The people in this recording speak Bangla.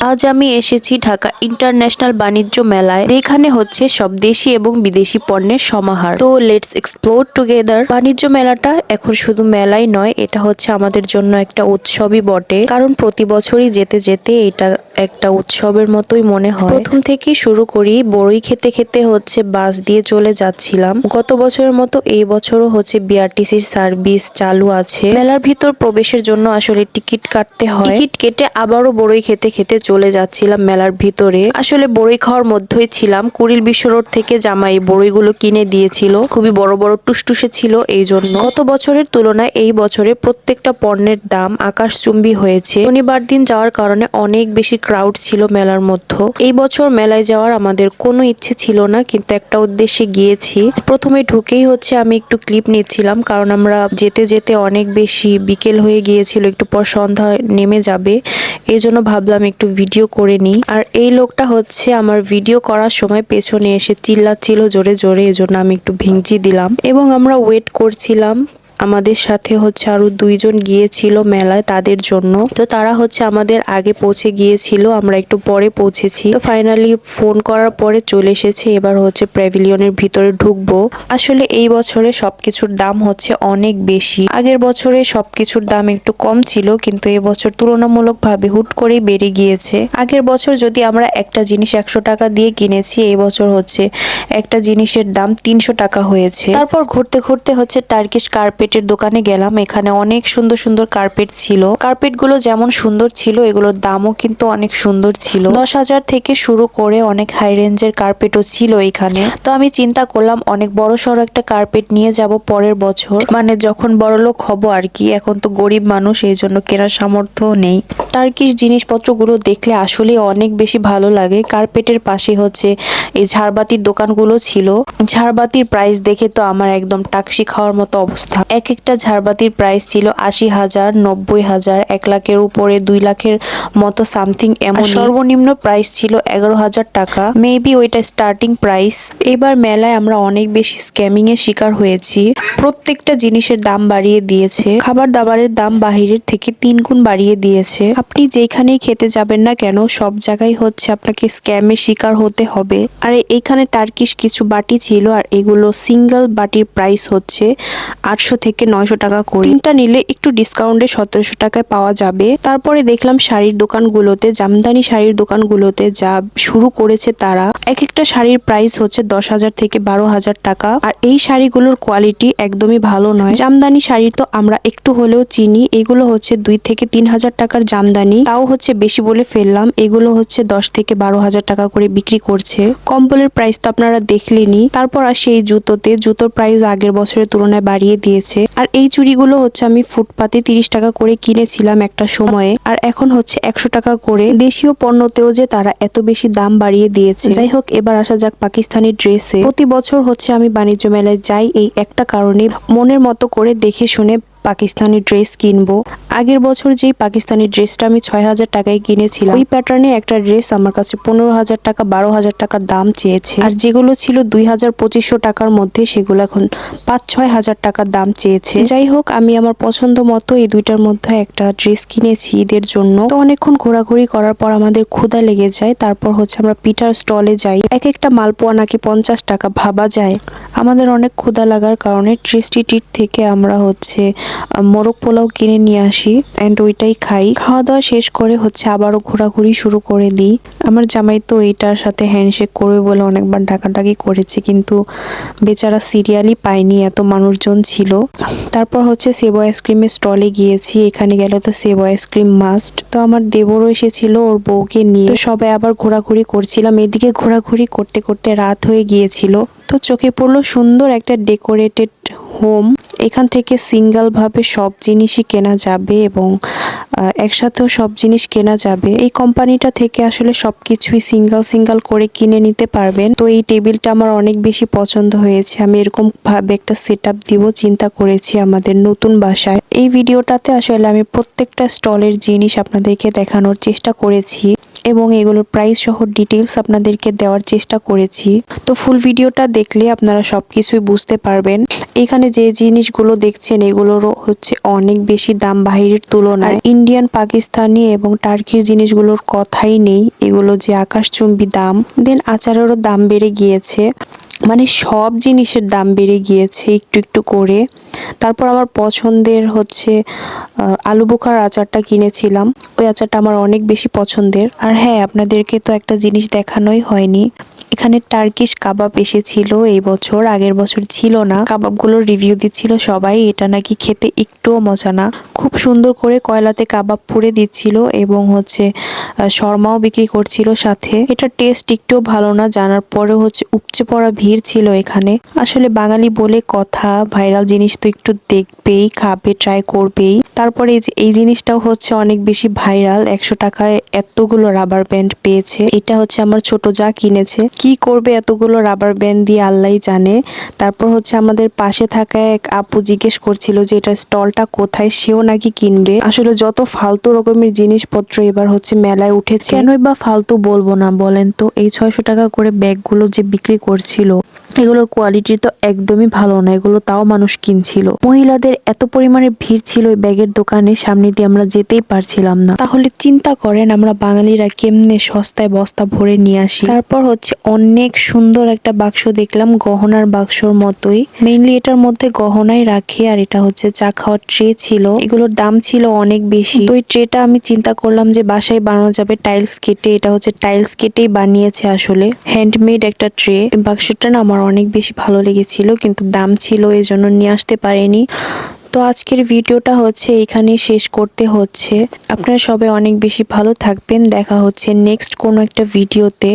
আজ আমি এসেছি ঢাকা ইন্টারন্যাশনাল বাণিজ্য মেলায়, যেখানে হচ্ছে সব দেশি এবং বিদেশি পণ্যের সমাহার। তো লেটস এক্সপ্লোর টুগেদার। বাণিজ্য মেলাটা এখন শুধু মেলাই নয়, এটা হচ্ছে আমাদের জন্য একটা উৎসবই বটে, কারণ প্রতি বছরই যেতে যেতে এটা একটা উৎসবের মতোই মনে হয়। প্রথম থেকেই শুরু করি, বড়ই খেতে খেতে হচ্ছে বাস দিয়ে চলে যাচ্ছিলাম। গত বছরের মতো এই বছরও হচ্ছে বিআরটিসি সার্ভিস চালু আছে। মেলার ভিতর প্রবেশের জন্য আসলে টিকিট কাটতে হয়। টিকিট কেটে আবারও বড়ই খেতে খেতে চলে যাচ্ছিলাম মেলার ভিতরে। আসলে বড়ই খাওয়ার মধ্যেই ছিলাম। কুড়িল বিশ্ব রোড থেকে জামাই বড়ইগুলো কিনে দিয়েছিল, খুবই বড় বড় টুসটুসে ছিল। এই জন্য গত বছরের তুলনায় এই বছরে প্রত্যেকটা পণ্যের দাম আকাশচুম্বী হয়েছে। শনিবার দিন যাওয়ার কারণে অনেক বেশি ক্রাউড ছিল মেলার মধ্যে। এই বছর মেলায় যাওয়ার আমাদের কোনো ইচ্ছে ছিল না, কিন্তু একটা উদ্দেশ্যে গিয়েছি। প্রথমে ঢুকেই হচ্ছে আমি একটু ক্লিপ নিচ্ছিলাম, কারণ আমরা যেতে যেতে অনেক বেশি বিকেল হয়ে গিয়েছিল, একটু পর সন্ধ্যা নেমে যাবে। এই জন্য ভাবলাম একটু ভিডিও করে নিই। আর এই লোকটা হচ্ছে আমার ভিডিও করার সময় পেছনে এসে চিল্লাচ্ছিল জোরে জোরে, এজন্য আমি একটু ভেঙচি দিলাম এবং আমরা ওয়েট করছিলাম। আমাদের সাথে হচ্ছে আরো দুইজন গিয়েছিল মেলায়, তাদের জন্য। তো তারা হচ্ছে আমাদের আগে পৌঁছে গিয়েছিল, আমরা একটু পরে পৌঁছেছি। তো ফাইনালি ফোন করার পরে চলে এসেছে। এবার হচ্ছে প্যাভিলিয়নের ভিতরে ঢুকবো। আসলে এই বছরে সবকিছুর দাম হচ্ছে অনেক বেশি। আগের বছরে সবকিছুর দাম একটু কম ছিল, কিন্তু এবছর তুলনামূলকভাবে হুট করেই বেড়ে গিয়েছে। আগের বছর যদি আমরা একটা জিনিস 100 টাকা দিয়ে কিনেছি, এই বছর হচ্ছে একটা জিনিসের দাম 300 টাকা হয়েছে। তারপর ঘুরতে ঘুরতে হচ্ছে টার্কিশ কার্পেটের দোকানে গেলাম। এখানে অনেক সুন্দর সুন্দর কার্পেট ছিল। কার্পেটগুলো যেমন সুন্দর ছিল, এগুলোর দামও কিন্তু অনেক সুন্দর ছিল। 10,000 থেকে শুরু করে অনেক হাই রেঞ্জের কার্পেটও ছিল এখানে। তো আমি চিন্তা করলাম অনেক বড় সড়ো একটা কার্পেট নিয়ে যাব পরের বছর, মানে যখন বড়লোক হব আর কি। এখন তো গরিব মানুষ, এই জন্য কেনার সামর্থ্য নেই। টার্কিশ জিনিসপত্রগুলো দেখলে আসলে অনেক বেশি ভালো লাগে। কার্পেটের পাশে হচ্ছে এই ঝাড়বাতির দোকানগুলো ছিল। ঝাড়বাতির প্রাইস দেখে তো আমার একদম টাকসি খাওয়ার মতো অবস্থা। এক একটা ঝাড়বাতির প্রাইস ছিল 80,000, 90,000, 1 লাখের উপরে, 2 লাখের মতো সামথিং এমন। সর্বনিম্ন প্রাইস ছিল 11,000 টাকা, মেবি ওইটা স্টার্টিং প্রাইস। এবার মেলায় আমরা অনেক বেশি স্ক্যামিং এর শিকার হয়েছি। প্রত্যেকটা জিনিসের দাম বাড়িয়ে দিয়েছে। খাবার দাবারের দাম বাহিরের থেকে 3 গুণ বাড়িয়ে দিয়েছে। আপনি যেখানেই খেতে যাবেন না কেন, সব জায়গায় হচ্ছে আপনাকে স্ক্যামের শিকার হতে হবে। আর এইখানে টার্কিশ কিছু বাটি ছিল, আর এগুলো সিঙ্গেল বাটির প্রাইস হচ্ছে 800 থেকে 900 টাকা করে। তিনটা নিলে একটু ডিসকাউন্টে 1700 টাকায় পাওয়া যাবে। তারপরে দেখলাম শাড়ির দোকানগুলোতে, জামদানি শাড়ির দোকানগুলোতে যা শুরু করেছে তারা। এক একটা শাড়ির প্রাইস হচ্ছে 10,000 থেকে 12,000 টাকা। আর এই শাড়িগুলোর কোয়ালিটি একদমই ভালো নয়। জামদানি শাড়ি তো আমরা একটু হলেও চিনি, এগুলো হচ্ছে 2 থেকে 3,000 টাকার জামদানি, তাও হচ্ছে বেশি বলে ফেললাম। এগুলো হচ্ছে 10 থেকে 12,000 টাকা করে বিক্রি করছে। কম্বলের প্রাইস তো আপনারা দেখলেনই। তারপর আসে এই জুতোতে, জুতোর প্রাইস আগের বছরের তুলনায় বাড়িয়ে দিয়েছে। আর এই চুড়িগুলো হচ্ছে আমি ফুটপাতে 30 টাকা করে কিনেছিলাম একটা সময়ে, আর এখন হচ্ছে 100 টাকা করে। দেশীয় পণ্যতেও যে তারা এত বেশি দাম বাড়িয়ে দিয়েছে। যাই হোক, এবার আসা যাক পাকিস্তানি ড্রেসে। প্রতি বছর হচ্ছে আমি বাণিজ্য মেলায় যাই এই একটা কারণে, মনের মতো করে দেখে শুনে পাকিস্তানি ড্রেস কিনবো। আগের বছর যেই পাকিস্তানি ড্রেসটা আমি 6,000 টাকায় কিনেছিলাম, ওই প্যাটার্নে একটা ড্রেস আমার কাছে 15,000 টাকা 12,000 টাকা দাম চেয়েছে। আর যেগুলো ছিল 2,000-2,500 টাকার মধ্যে, সেগুলো এখন 5-6 হাজার টাকার দাম চেয়েছে। যাই হোক, আমি আমার পছন্দ মতো এই দুইটার মধ্যে একটা ড্রেস কিনেছি ঈদের জন্য। তো অনেকক্ষণ ঘোরাঘুরি করার পর আমাদের ক্ষুধা লেগে যায়। তারপর হচ্ছে আমরা পিঠার স্টলে যাই। এক একটা মালপোয়া নাকি 50 টাকা, ভাবা যায়। আমাদের অনেক ক্ষুধা লাগার কারণে ট্রিস্টি টিট থেকে আমরা হচ্ছে মোরগ পোলাও কিনে নিয়ে আসি এন্ড ওইটাই খাই। খাওয়া দাওয়া শেষ করে হচ্ছে আবারও ঘোরাঘুরি শুরু করে দিই। আমার জামাই তো এইটার সাথে হ্যান্ডশেক করবে বলে অনেকবার ডাকাডাকি করেছে, কিন্তু বেচারা সিরিয়ালই পায়নি, এত মানুষজন ছিল। তারপর হচ্ছে সেবো আইসক্রিমের স্টলে গিয়েছি। এখানে গেলে তো সেবো আইসক্রিম মাস্ট। তো আমার দেবরও এসেছিল ওর বউকে নিয়ে। তো সবাই আবার ঘোরাঘুরি করছিলাম। এদিকে ঘোরাঘুরি করতে করতে রাত হয়ে গিয়েছিল। তো চোখে পড়লো সুন্দর একটা ডেকোরেটেড হোম। এখান থেকে সিঙ্গেল ভাবে সব জিনিসই কেনা যাবে এবং একসাথেও সব জিনিস কেনা যাবে। এই কোম্পানিটা থেকে আসলে সবকিছুই সিঙ্গেল সিঙ্গেল করে কিনে নিতে পারবেন। তো এই টেবিলটা আমার অনেক বেশি পছন্দ হয়েছে। আমি এরকম ভাবে একটা সেটআপ দিব চিন্তা করেছি আমাদের নতুন বাসায়। এই ভিডিওটাতে আসলে আমি প্রত্যেকটা স্টলের জিনিস আপনাদেরকে দেখানোর চেষ্টা করেছি। এবং এগুলোর প্রাইস সহ ডিটেলস আপনাদেরকে দেওয়ার চেষ্টা করেছি। তো ফুল ভিডিওটা দেখলে আপনারা সবকিছুই বুঝতে পারবেন। এখানে যে জিনিসগুলো দেখছেন এগুলোরও হচ্ছে অনেক বেশি দাম বাহিরের তুলনায়। ইন্ডিয়ান, পাকিস্তানি এবং টার্কির জিনিসগুলোর কথাই নেই, এগুলো যে আকাশচুম্বী দাম। দেন আচারেরও দাম বেড়ে গিয়েছে, মানে সব জিনিসের দাম বেড়ে গিয়েছে একটু একটু করে। তারপর আমার পছন্দের হচ্ছে আলু বোখার আচারটা কিনেছিলাম। ওই আচারটা আমার অনেক বেশি পছন্দের। আর হ্যাঁ, আপনাদেরকে তো একটা জিনিস দেখানোই হয়নি, এখানে টার্কিশ কাবাব এসেছিল এই বছর, আগের বছর ছিল না। কাবাবগুলোর রিভিউ দিচ্ছিল সবাই, এটা নাকি খেতে একটুও মজা না। খুব সুন্দর করে কয়লাতে কাবাব পুড়ে দিচ্ছিল এবং হচ্ছে শর্মাও বিক্রি করছিল সাথে। এটা টেস্ট একটুও ভালো না, জানার পরেও হচ্ছে উপচে পড়া ভিড় ছিল এখানে। আসলে বাঙালি বলে কথা, ভাইরাল জিনিস তো একটু দেখবেই, খাবে, ট্রাই করবেই। তারপরে এই জিনিসটাও হচ্ছে অনেক বেশি ভাইরাল, 100 টাকায় এতগুলো রাবার ব্যান্ড পেয়েছে। এটা হচ্ছে আমার ছোট যা কিনেছে, কি করবে এতগুলো রাবার ব্যান্ড দিয়ে আল্লাহই জানে। তারপর হচ্ছে আমাদের পাশে থাকা এক আপু জিজ্ঞেস করছিল যে এটা স্টলটা কোথায়, সেও নাকি কিনবে। আসলে যত ফালতু রকমের জিনিসপত্র এবার হচ্ছে মেলায় উঠেছে, কেনই বা ফালতু বলবো না বলেন তো। এই 600 টাকা করে ব্যাগগুলো যে বিক্রি করছিল, এগুলোর কোয়ালিটি তো একদমই ভালো না, এগুলো তাও মানুষ কিনছিল। মহিলাদের এত পরিমাণে ভিড় ছিল এই ব্যাগের দোকানে, সামনে দিয়ে আমরা যেতেই পারছিলাম না। তাহলে চিন্তা করেন আমরা বাঙালিরা কেমনে সস্তায় বস্তা ভরে নিয়ে আসি। তারপর হচ্ছে অনেক সুন্দর একটা বাক্স দেখলাম, গহনার বাক্সর মতোই। মেইনলি এটার মধ্যে গহনাই রাখে, আর এটা হচ্ছে চা খাওয়ার ট্রে ছিল। এগুলোর দাম ছিল অনেক বেশি। তো এই ট্রেটা আমি চিন্তা করলাম যে বাসায় বানানো যাবে টাইলস কেটে। এটা হচ্ছে টাইলস কেটেই বানিয়েছে, আসলে হ্যান্ডমেড একটা ট্রে। বাক্সটা না আমার অনেক বেশি ভালো লেগেছিল, কিন্তু দাম ছিল এজন্য নিয়ে আসতে পারিনি। তো আজকের ভিডিওটা হচ্ছে এখানেই শেষ করতে হচ্ছে। আপনারা সবাই অনেক বেশি ভালো থাকবেন, দেখা হচ্ছে নেক্সট কোনো একটা ভিডিওতে।